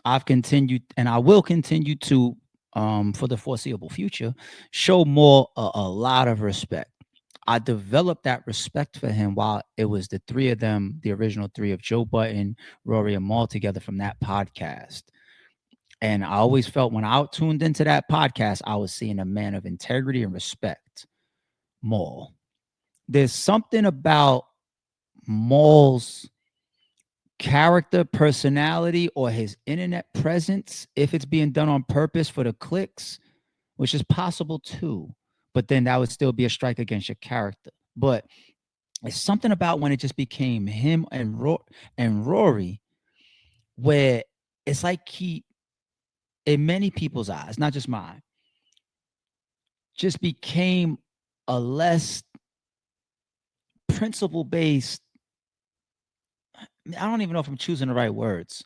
I've continued and I will continue to, for the foreseeable future, show more a lot of respect. I developed that respect for him while it was the three of them, the original three of Joe Budden, Rory, and Maul together from that podcast. And I always felt when I tuned into that podcast, I was seeing a man of integrity and respect. Maul. There's something about Maul's character, personality, or his internet presence, if it's being done on purpose for the clicks, which is possible too. But then that would still be a strike against your character. But it's something about when it just became him and Rory, where it's like he, in many people's eyes, not just mine, just became a less principle based. I don't even know if I'm choosing the right words.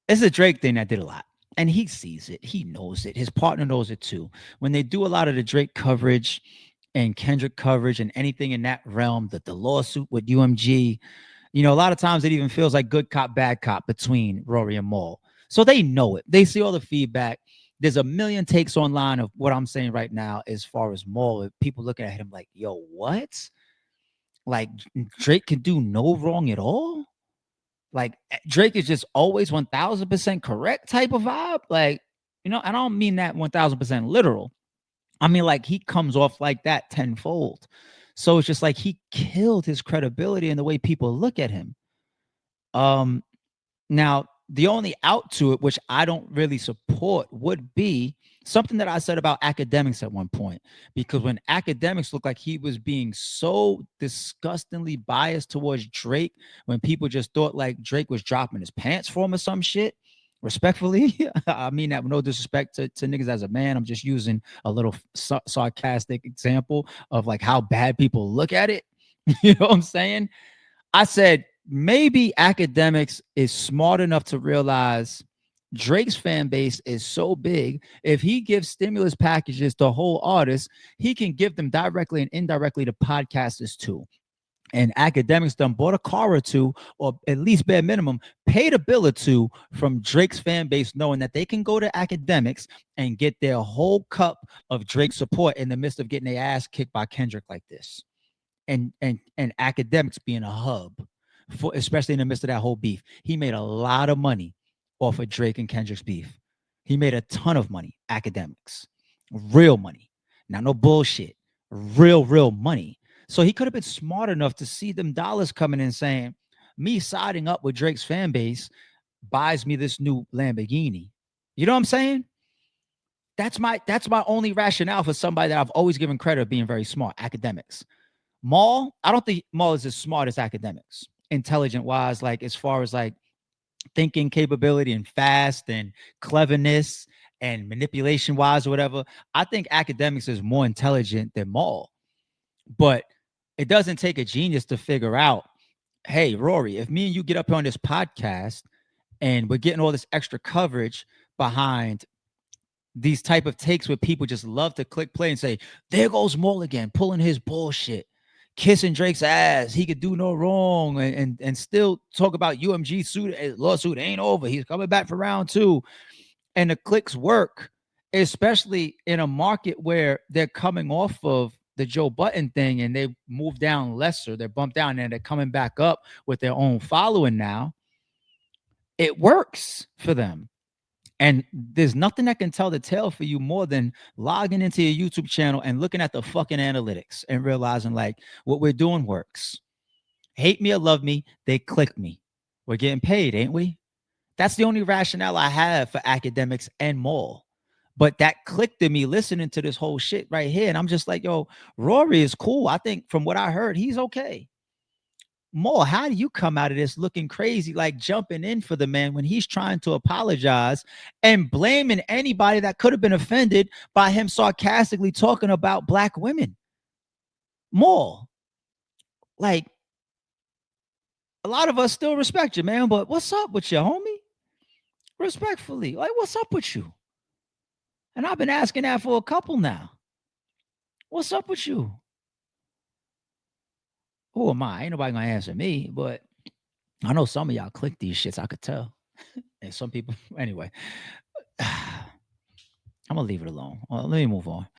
It's a Drake thing that did a lot. And he sees it. He knows it. His partner knows it too. When they do a lot of the Drake coverage and Kendrick coverage and anything in that realm, that the lawsuit with UMG, a lot of times it even feels like good cop, bad cop between Rory and Maul. So they know it. They see all the feedback. There's a million takes online of what I'm saying right now as far as Maul. People looking at him like, yo, what? Like Drake can do no wrong at all? Like Drake is just always 1000% correct type of vibe. Like, I don't mean that 1000% literal. I mean, like he comes off like that tenfold. So it's just like he killed his credibility in the way people look at him. Um, Now, the only out to it, which I don't really support, would be something that I said about academics at one point. Because when academics looked like he was being so disgustingly biased towards Drake, when people just thought like Drake was dropping his pants for him or some shit, respectfully, I mean that with no disrespect to niggas as a man. I'm just using a little sarcastic example of like how bad people look at it. You know what I'm saying? I said maybe academics is smart enough to realize Drake's fan base is so big. If he gives stimulus packages to whole artists, he can give them directly and indirectly to podcasters too. And academics done bought a car or two, or at least bare minimum, paid a bill or two from Drake's fan base, knowing that they can go to academics and get their whole cup of Drake support in the midst of getting their ass kicked by Kendrick like this. And academics being a hub for, especially in the midst of that whole beef. He made a lot of money off of Drake and Kendrick's beef. He made a ton of money. Academics, real money, not no bullshit, real money. So he could have been smart enough to see them dollars coming in, saying, "Me siding up with Drake's fan base buys me this new Lamborghini." You know what I'm saying? That's my only rationale for somebody that I've always given credit of being very smart. Academics. Maul, I don't think Maul is as smart as academics, intelligent wise, like as far as like thinking capability and fast and cleverness and manipulation wise or whatever. I think academics is more intelligent than Maul. But it doesn't take a genius to figure out, hey, Rory, if me and you get up on this podcast and we're getting all this extra coverage behind these type of takes where people just love to click play and say, there goes Maul again, pulling his bullshit, kissing Drake's ass. He could do no wrong, and still talk about UMG lawsuit ain't over. He's coming back for round two. And the clicks work, especially in a market where they're coming off of the Joe Budden thing and they moved down lesser. They're bumped down and they're coming back up with their own following now. It works for them. And there's nothing that can tell the tale for you more than logging into your YouTube channel and looking at the fucking analytics and realizing like what we're doing works. Hate me or love me, they click me. We're getting paid, ain't we? That's the only rationale I have for academics and more. But that clicked to me listening to this whole shit right here. And I'm just like, yo, Rory is cool. I think from what I heard, he's okay. More, how do you come out of this looking crazy, like jumping in for the man when he's trying to apologize and blaming anybody that could have been offended by him sarcastically talking about black women? More, like a lot of us still respect you, man, but what's up with you, homie? Respectfully, like what's up with you? And I've been asking that for a couple now. What's up with you? Who am I? Ain't nobody gonna answer me, but I know some of y'all click these shits. I could tell. And some people, anyway, I'm gonna leave it alone. Let me move on.